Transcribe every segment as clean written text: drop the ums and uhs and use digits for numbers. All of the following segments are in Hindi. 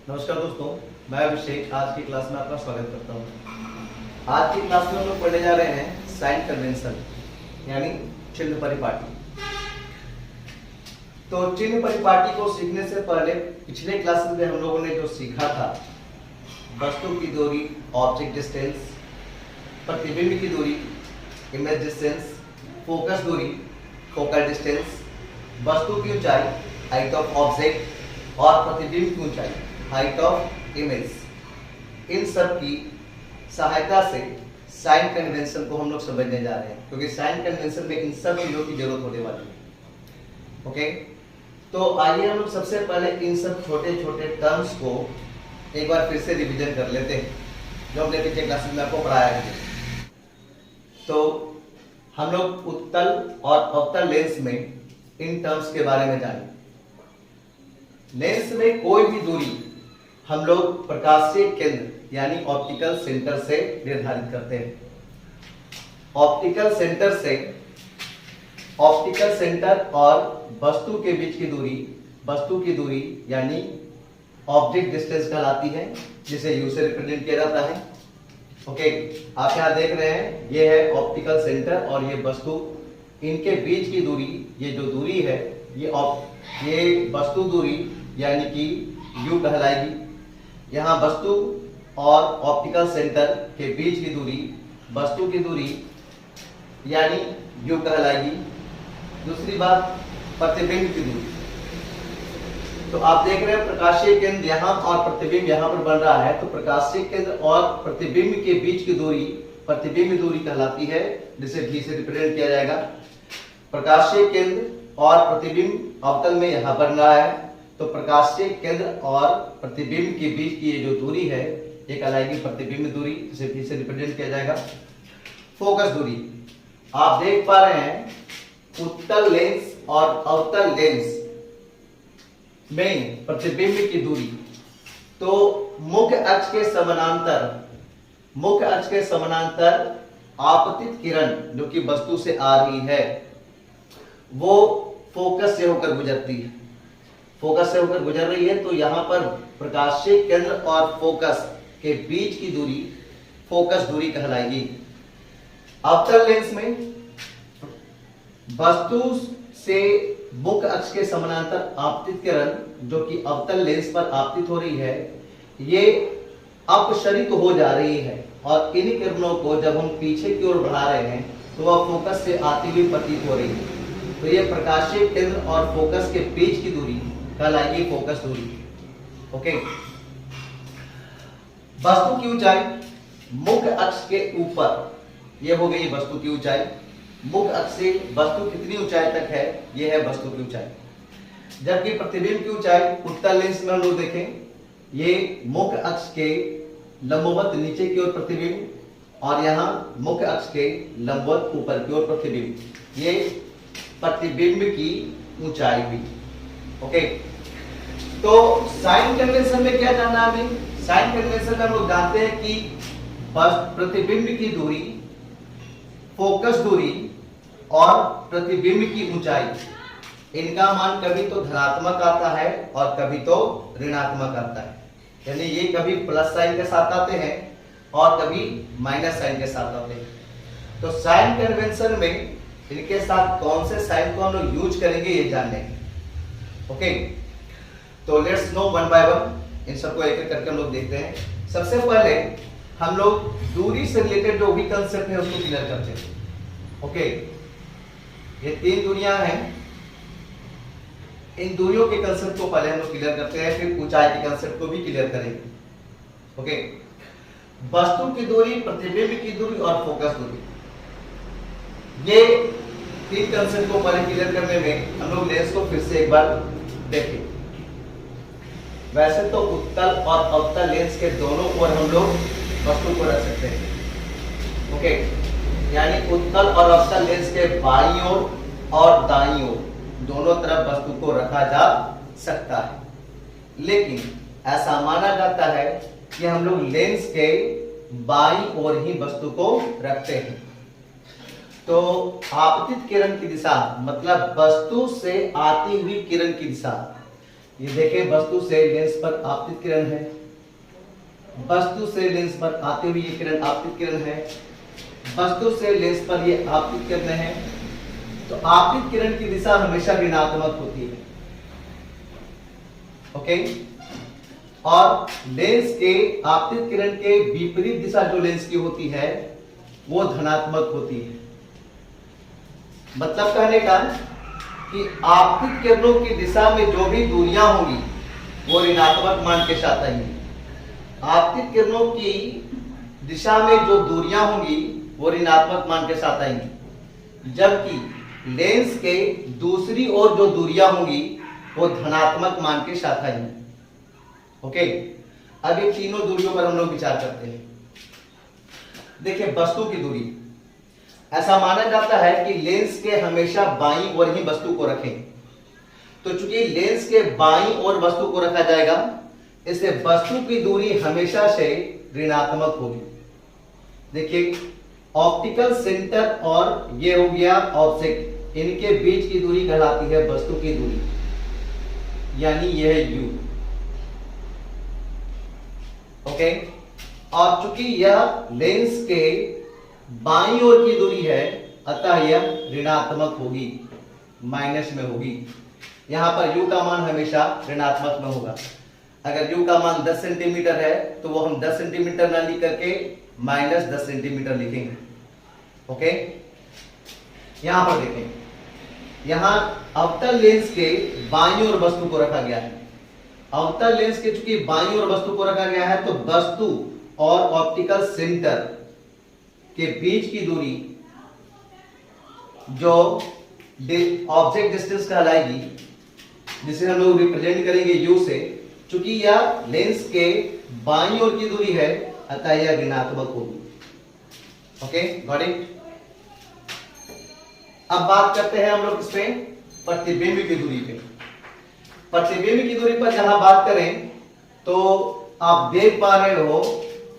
नमस्कार दोस्तों, मैं अभिषेक आज की क्लास में आपका स्वागत करता हूँ। आज की क्लास में हम लोग पढ़ने जा रहे हैं साइन कन्वेंशन यानी चिन्ह परिपाटी। तो चिन्ह परिपाटी को सीखने से पहले पिछले क्लास में हम लोगों ने जो सीखा था, वस्तु की दूरी ऑब्जेक्ट डिस्टेंस, प्रतिबिंब की दूरी इमेज डिस्टेंस, फोकस दूरी फोकल डिस्टेंस, वस्तु की ऊंचाई हाइट ऑफ ऑब्जेक्ट और प्रतिबिंब की ऊंचाई हाइट ऑफ इमेज, इन सब की सहायता से साइन कन्वेंशन को हम लोग समझने जा रहे हैं, क्योंकि साइन कन्वेंशन में इन सब चीजों की जरूरत होने वाली है। ओके, तो आइए हम लोग सबसे पहले इन सब छोटे छोटे टर्म्स को एक बार फिर से रिवीजन कर लेते हैं जो हमने पिछले क्लासेस में आपको पढ़ाया है। तो हम लोग उत्तल और अवतल लेंस में इन टर्म्स के बारे में जाने। लेंस में कोई भी दूरी हम लोग प्रकाशीय केंद्र यानी ऑप्टिकल सेंटर से निर्धारित करते हैं। ऑप्टिकल सेंटर और वस्तु के बीच की दूरी, वस्तु की दूरी यानी ऑब्जेक्ट डिस्टेंस कहलाती है, जिसे यू से रिप्रेजेंट किया जाता है। ओके, आप यहाँ देख रहे हैं, ये है ऑप्टिकल सेंटर और ये वस्तु, इनके बीच की दूरी, ये जो दूरी है ये वस्तु दूरी यानी कि यू कहलाएगी। यहाँ वस्तु और ऑप्टिकल सेंटर के बीच की दूरी, वस्तु की दूरी यानी यू कहलाएगी। दूसरी बात, प्रतिबिंब की दूरी। तो आप देख रहे हैं प्रकाशीय केंद्र यहाँ और प्रतिबिंब यहाँ पर बन रहा है, तो प्रकाशीय केंद्र और प्रतिबिंब के बीच की दूरी प्रतिबिंब दूरी कहलाती है, जिसे भी से रिप्रेजेंट किया जाएगा। प्रकाशीय केंद्र और प्रतिबिंब अवतल में यहाँ बन रहा है, तो प्रकाशीय केंद्र और प्रतिबिंब के बीच की ये जो दूरी है ये कहलाएगी प्रतिबिंब दूरी, जिसे भी से रिप्रेजेंट किया जाएगा। फोकस दूरी, आप देख पा रहे हैं उत्तल लेंस और अवतल लेंस में प्रतिबिंब की दूरी, तो मुख्य अक्ष के समानांतर आपतित किरण जो कि वस्तु से आ रही है वो फोकस से होकर गुजरती है, फोकस से होकर गुजर रही है। तो यहां पर प्रकाशीय केंद्र और फोकस के बीच की दूरी फोकस दूरी कहलाएगी। अवतल लेंस में वस्तु से मुख्य अक्ष के समानांतर आपतित किरण जो कि अवतल लेंस पर आपतित हो रही है, ये अपसरित हो जा रही है और इन किरणों को जब हम पीछे की ओर बढ़ा रहे हैं तो वह फोकस से आती हुई प्रतीत हो रही है। तो ये प्रकाशीय केंद्र और फोकस के बीच की दूरी कहलाएगी फोकस दूरी। ओके, वस्तु की ऊंचाई मुख्य अक्ष के ऊपर, ये हो गई वस्तु की ऊंचाई। मुख्य अक्ष से वस्तु कितनी ऊंचाई तक है, ये है वस्तु की ऊंचाई। जबकि प्रतिबिंब की ऊंचाई उत्तल लेंस में हम लोग देखें, ये मुख्य अक्ष के लंबवत नीचे की ओर प्रतिबिंब और यहाँ मुख्य अक्ष के लंबवत ऊपर की ओर प्रतिबिंब, ये प्रतिबिंब की ऊंचाई हुई। ओके, तो साइन कन्वेंशन में क्या जानना है हमें? साइन कन्वेंशन में हम लोग जानते हैं कि प्रतिबिंब की दूरी, फोकस दूरी और प्रतिबिंब की ऊंचाई, इनका मान कभी तो धनात्मक आता है और कभी तो ऋणात्मक आता है। यानी ये कभी प्लस साइन के साथ आते हैं और कभी माइनस साइन के साथ आते हैं। तो साइन कन्वेंशन में इनके साथ कौन से साइन को हम लोग यूज करेंगे ये जानने। ओके, तो let's know one by one, इन सबको एक एक करके हम लोग देखते हैं। सबसे पहले हम लोग दूरी से रिलेटेड जो भी कंसेप्ट है उसको क्लियर करते हैं। ओके, ये तीन दूरियां हैं, इन दूरियों के कंसेप्ट को पहले हम लोग क्लियर करते हैं, फिर ऊंचाई के कंसेप्ट को भी क्लियर करेंगे। ओके, वस्तु की दूरी, प्रतिबिंब की दूरी और फोकस दूरी, ये तीन कंसेप्ट को पहले क्लियर करने में हम लोग लेंस को फिर से एक बार देखें। वैसे तो उत्तल और अवतल लेंस के दोनों ओर हम लोग वस्तु को रख सकते हैं। ओके, यानी उत्तल और अवतल लेंस के बाईं ओर और दाईं ओर दोनों तरफ वस्तु को रखा जा सकता है, लेकिन ऐसा माना जाता है कि हम लोग लेंस के बाईं ओर ही वस्तु को रखते हैं। तो आपतित किरण की दिशा मतलब वस्तु से आती हुई किरण की दिशा ये देखें, वस्तु से लेंस पर आपतित किरण है, वस्तु से लेंस पर आते हुए ये किरण आपतित किरण है, वस्तु से लेंस पर ये आपतित किरण है। तो आपतित किरण की दिशा हमेशा ऋणात्मक होती है। ओके, और लेंस के आपतित किरण के विपरीत दिशा जो लेंस की होती है वो धनात्मक होती है। मतलब कहने का कि आपतित किरणों की दिशा में जो भी दूरियां होंगी वो ऋणात्मक मान के साथ आएंगी। आपतित किरणों की दिशा में जो दूरियां होंगी वो ऋणात्मक मान के साथ आएंगी, जबकि लेंस के दूसरी ओर जो दूरियां होंगी वो धनात्मक मान के साथ आएंगी। ओके, अब ये तीनों दूरियों पर हम लोग विचार करते हैं। देखिए, वस्तु की दूरी, ऐसा माना जाता है कि लेंस के हमेशा बाईं ओर ही वस्तु को रखें। तो चूंकि लेंस के बाईं ओर वस्तु को रखा जाएगा, इससे वस्तु की दूरी हमेशा से ऋणात्मक होगी। देखिए, ऑप्टिकल सेंटर और ये हो गया ऑब्जेक्ट, इनके बीच की दूरी कहलाती है वस्तु की दूरी, यानी यह है u। ओके, और चूंकि यह लेंस के बाईं ओर की दूरी है, अतः यह ऋणात्मक होगी, माइनस में होगी। यहां पर u का मान हमेशा ऋणात्मक में होगा। अगर u का मान 10 सेंटीमीटर है तो वो हम 10 सेंटीमीटर ना लिख करके माइनस 10 सेंटीमीटर लिखेंगे। ओके, यहां पर देखें, यहां अवतल लेंस के बाईं ओर वस्तु को रखा गया है। अवतल लेंस के चूंकि बाईं ओर वस्तु को रखा गया है, तो वस्तु और ऑप्टिकल सेंटर के बीच की दूरी जो ऑब्जेक्ट डिस्टेंस कहलाएगी, जिसे हम लोग रिप्रेजेंट करेंगे u से, चूंकि यह लेंस के बाईं ओर की दूरी है, अतः यह ऋणात्मक होगी। Okay, got it. अब बात करते हैं हम लोग इसमें प्रतिबिंब की दूरी पे। प्रतिबिंब की दूरी पर जहां बात करें तो आप देख पा रहे हो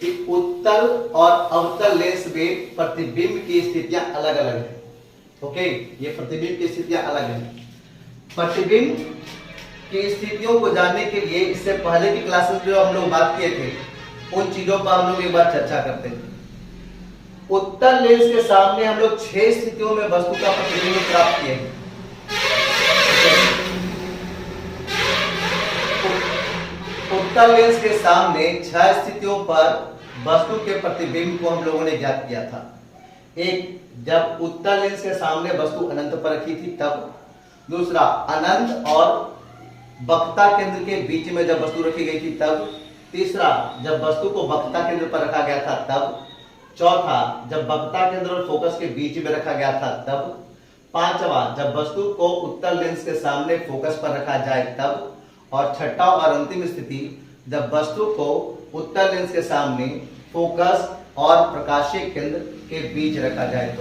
कि उत्तल और अवतल लेंस में प्रतिबिंब की स्थितियां अलग अलग है। ओके, ये प्रतिबिंब की स्थितियां अलग हैं। प्रतिबिंब की स्थितियों को जानने के लिए इससे पहले की क्लासेस जो हम लोग बात किए थे, उन चीजों पर हम लोग एक बार चर्चा करते हैं। उत्तल लेंस के सामने हम लोग 6 स्थितियों में वस्तु का प्रतिबिंब प्राप्त किए हैं। उत्तल लेंस के सामने 6 स्थितियों पर वस्तु के प्रतिबिंब को हम लोगों ने ज्ञात किया था। एक, जब उत्तल लेंस के सामने वस्तु अनंत पर रखी थी तब। दूसरा, अनंत और वक्रता केंद्र के बीच में जब वस्तु रखी गई थी तब। तीसरा, जब वस्तु को वक्रता केंद्र पर रखा गया था तब। चौथा, जब वक्रता केंद्र और फोकस के बीच में रखा गया था तब। पांचवा, जब वस्तु को उत्तल लेंस के सामने फोकस पर रखा जाए तब। और छठा और अंतिम स्थिति, जब वस्तु को उत्तल लेंस के सामने फोकस और प्रकाशीय केंद्र के बीच रखा जाए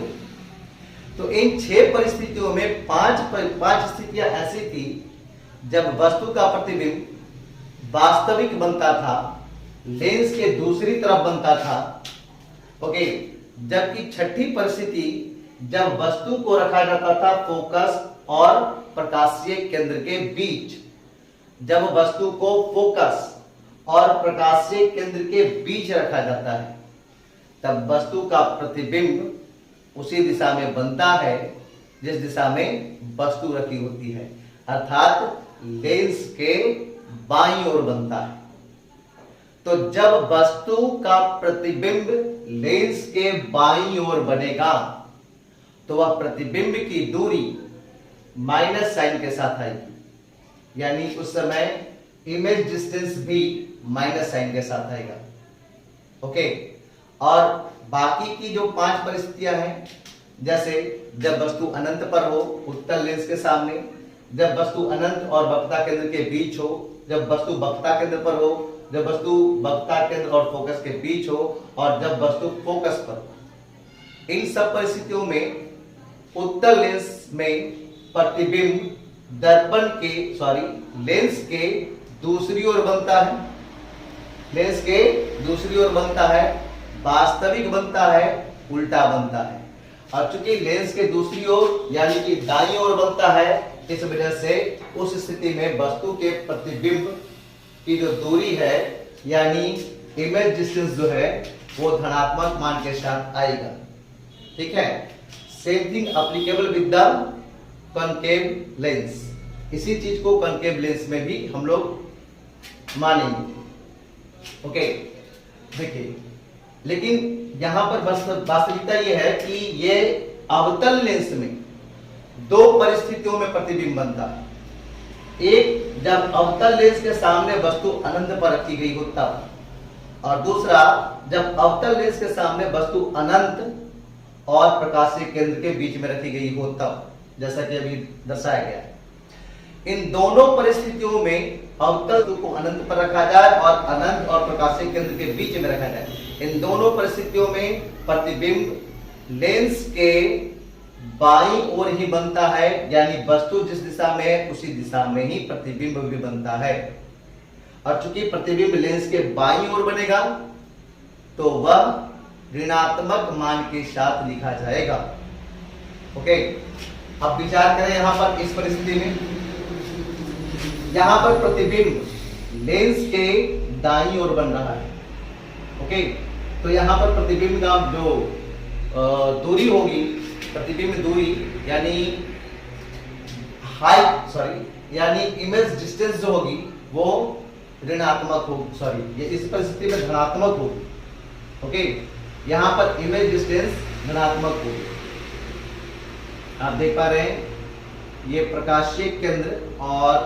तो इन 6 परिस्थितियों में 5 स्थितियां ऐसी थी जब वस्तु का प्रतिबिंब वास्तविक बनता था, लेंस के दूसरी तरफ बनता था। ओके, जबकि छठी परिस्थिति जब वस्तु को रखा जाता था फोकस और प्रकाशीय केंद्र के बीच। जब वस्तु को फोकस और प्रकाशीय केंद्र के बीच रखा जाता है तब वस्तु का प्रतिबिंब उसी दिशा में बनता है जिस दिशा में वस्तु रखी होती है, अर्थात लेंस के बाईं ओर बनता है। तो जब वस्तु का प्रतिबिंब लेंस के बाईं ओर बनेगा तो वह प्रतिबिंब की दूरी माइनस साइन के साथ आएगी, यानी उस समय इमेज डिस्टेंस भी माइनस साइन के साथ आएगा। ओके, और बाकी की जो 5 परिस्थितियां हैं, जैसे जब वस्तु अनंत पर हो उत्तल लेंस के सामने, जब वस्तु अनंत और वक्रता केंद्र के बीच हो, जब वस्तु वक्रता केंद्र पर हो, जब वस्तु वक्रता केंद्र और फोकस के बीच हो, और जब वस्तु फोकस पर हो। इन सब परिस्थितियों में उत्तल लेंस में प्रतिबिंब लेंस के दूसरी ओर बनता है, लेंस के दूसरी ओर बनता है, वास्तविक बनता है, उल्टा बनता है। और चूंकि लेंस के दूसरी ओर यानी कि दाईं ओर बनता है, इस वजह से उस स्थिति में वस्तु के प्रतिबिंब की जो दूरी है यानी इमेज डिस्टेंस जो है वो धनात्मक मान के साथ आएगा। ठीक है, same thing applicable with the concave lens. इसी चीज को कॉनकेव लेंस में भी हम लोग मानेंगे। ओके, देखिए, लेकिन यहां पर वास्तविकता यह है कि ये अवतल लेंस में दो परिस्थितियों में प्रतिबिंब बनता है। एक, जब अवतल लेंस के सामने वस्तु अनंत पर रखी गई हो तब, और दूसरा जब अवतल लेंस के सामने वस्तु अनंत और प्रकाशीय केंद्र के बीच में रखी गई हो तब, जैसा कि अभी दर्शाया गया है। इन दोनों परिस्थितियों में अवतल को अनंत पर रखा जाए और अनंत और प्रकाशीय केंद्र के बीच में रखा जाए, इन दोनों परिस्थितियों में प्रतिबिंब लेंस के बाईं ओर ही बनता है, यानी वस्तु जिस दिशा में है उसी दिशा में ही प्रतिबिंब भी बनता है। और चूंकि प्रतिबिंब लेंस के बाईं ओर बनेगा तो वह ऋणात्मक मान के साथ लिखा जाएगा। ओके, अब विचार करें यहां पर इस परिस्थिति में, यहां पर प्रतिबिंब लेंस के दाईं ओर बन रहा है। ओके, तो यहां पर प्रतिबिंब का जो दूरी होगी, प्रतिबिंब दूरी यानी यानी इमेज डिस्टेंस जो होगी वो ऋणात्मक होगी, सॉरी ये इस परिस्थिति में धनात्मक होगी। ओके, यहां पर इमेज डिस्टेंस धनात्मक होगी। आप देख पा रहे हैं ये प्रकाशीय केंद्र और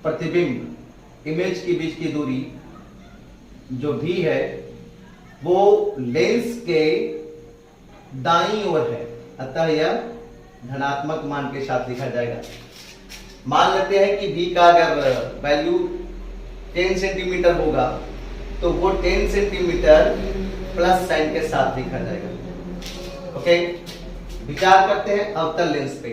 प्रतिबिंब इमेज के बीच की दूरी जो भी है वो लेंस के दाईं ओर है, अतः यह धनात्मक मान के साथ लिखा जाएगा। मान लेते हैं कि v का अगर वैल्यू 10 सेंटीमीटर होगा तो वो 10 सेंटीमीटर प्लस साइन के साथ लिखा जाएगा। ओके, विचार करते हैं अवतल लेंस पे।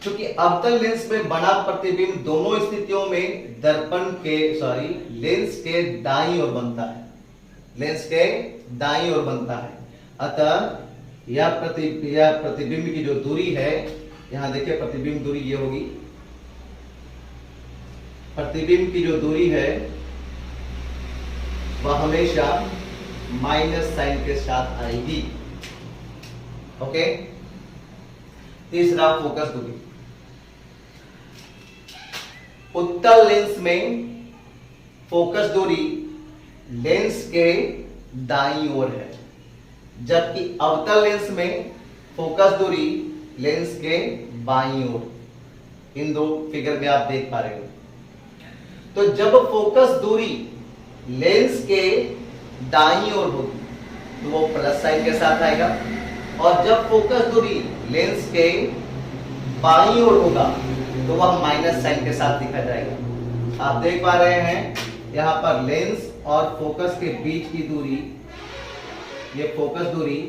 क्योंकि अवतल लेंस में बना प्रतिबिंब दोनों स्थितियों में दर्पण के लेंस के दाईं ओर बनता है, लेंस के दाईं ओर बनता है। अतः यह प्रतिबिंब की जो दूरी है, यहां देखिए प्रतिबिंब दूरी ये होगी, प्रतिबिंब की जो दूरी है वह हमेशा माइनस साइन के साथ आएगी। ओके, तीसरा फोकस दूरी। उत्तल लेंस में फोकस दूरी लेंस के दाईं ओर है, जबकि अवतल लेंस में फोकस दूरी लेंस के बाईं ओर। इन दो फिगर में आप देख पा रहे हो। तो जब फोकस दूरी लेंस के दाईं ओर होगी तो वो प्लस साइन के साथ आएगा, और जब फोकस दूरी लेंस के बाईं ओर होगा तो वह माइनस साइन के साथ लिखा जाएगा। आप देख पा रहे हैं यहां पर लेंस और फोकस के बीच की दूरी, ये फोकस दूरी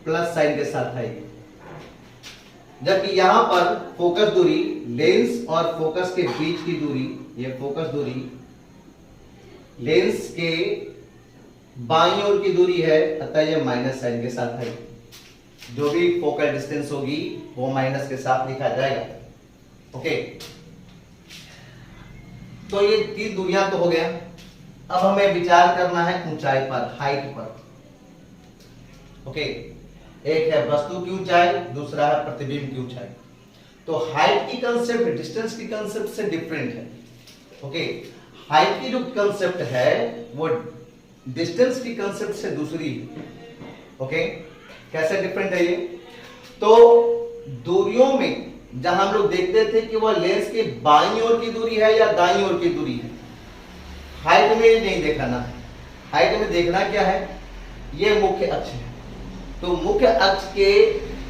प्लस साइन के साथ आएगी, जबकि यहां पर फोकस दूरी लेंस और फोकस के बीच की दूरी, ये फोकस दूरी लेंस के बाईं ओर की दूरी है, अतः यह माइनस साइन के साथ है। जो भी फोकल डिस्टेंस होगी वो माइनस के साथ लिखा जाएगा। ओके, तो ये तीन दूरियां तो हो गया। अब हमें विचार करना है ऊंचाई पर, हाइट पर। ओके, एक है वस्तु की ऊंचाई, दूसरा है प्रतिबिंब की ऊंचाई। तो हाइट की कंसेप्ट डिस्टेंस की कंसेप्ट से डिफरेंट है। ओके, हाइट की जो कंसेप्ट है वो डिस्टेंस की कंसेप्ट से दूसरी है। ओके, कैसे डिफरेंट है ये? तो दूरियों में जहां हम लोग देखते थे कि वह लेंस के बाईं ओर की दूरी है या दाईं ओर की दूरी है, हाइट में नहीं देखना है। हाइट में देखना क्या है, ये मुख्य अक्ष है। तो मुख्य अक्ष के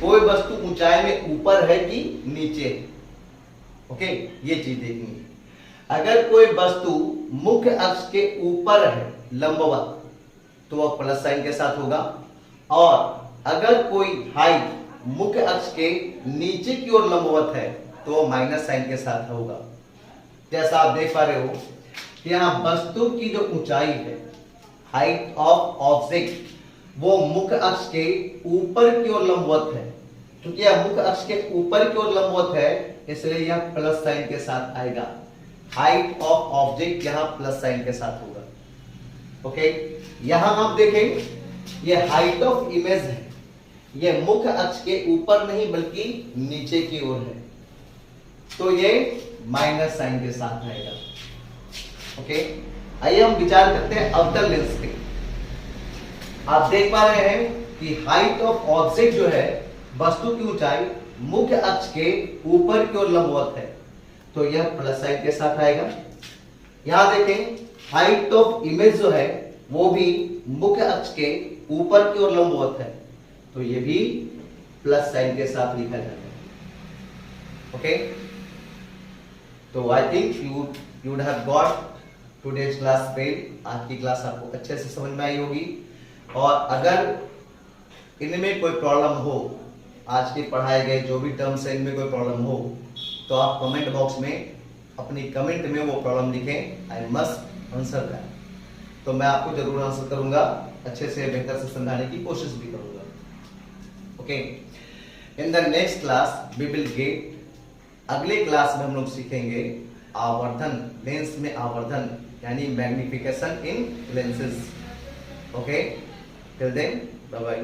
कोई वस्तु ऊंचाई में ऊपर है कि नीचे है। ओके, ये चीज देखनी है। अगर कोई वस्तु मुख्य अक्ष के ऊपर है लंबवत तो वह प्लस साइन के साथ होगा, और अगर कोई हाइट मुख्य अक्ष के नीचे की ओर लंबवत है तो वह माइनस साइन के साथ होगा। जैसा आप देख पा रहे हो कि यहां वस्तु की जो ऊंचाई है, हाइट ऑफ ऑब्जेक्ट, वो मुख्य अक्ष के ऊपर की ओर लंबवत है। क्योंकि यह मुख्य अक्ष के ऊपर की ओर लंबवत है, इसलिए यह प्लस साइन के साथ आएगा। हाइट ऑफ ऑब्जेक्ट यहां प्लस साइन के साथ होगा। ओके, यहां आप देखें ये हाइट ऑफ इमेज है, ये मुख्य अक्ष के ऊपर नहीं बल्कि नीचे की ओर है, तो ये माइनस साइन के साथ आएगा। ओके, आइए हम विचार करते हैं अवतल लेंस पे। आप देख पा रहे हैं कि हाइट ऑफ ऑब्जेक्ट जो है, वस्तु की ऊंचाई मुख्य अक्ष के ऊपर की ओर लंबवत है, तो यह प्लस साइन के साथ आएगा। यहां देखें हाइट ऑफ इमेज जो है वो भी मुख्य अक्ष के ऊपर की ओर लंबवत है, तो ये भी प्लस साइन के साथ लिखा जाता है। ओके, तो I think you would have got today's class well. आज की क्लास आपको अच्छे से समझ में आई होगी, और अगर इनमें कोई प्रॉब्लम हो, आज के पढ़ाए गए जो भी टर्म्स है इनमें कोई प्रॉब्लम हो, तो आप कमेंट बॉक्स में अपनी कमेंट में वो प्रॉब्लम लिखें। आई मस्ट आंसर दैट, तो मैं आपको जरूर आंसर करूंगा, अच्छे से बेहतर से समझाने की कोशिश भी करूंगा। Okay, in the next class we will get, अगले क्लास में हम लोग सीखेंगे आवर्धन, लेंस में आवर्धन यानी magnification in lenses. Okay, till then bye bye.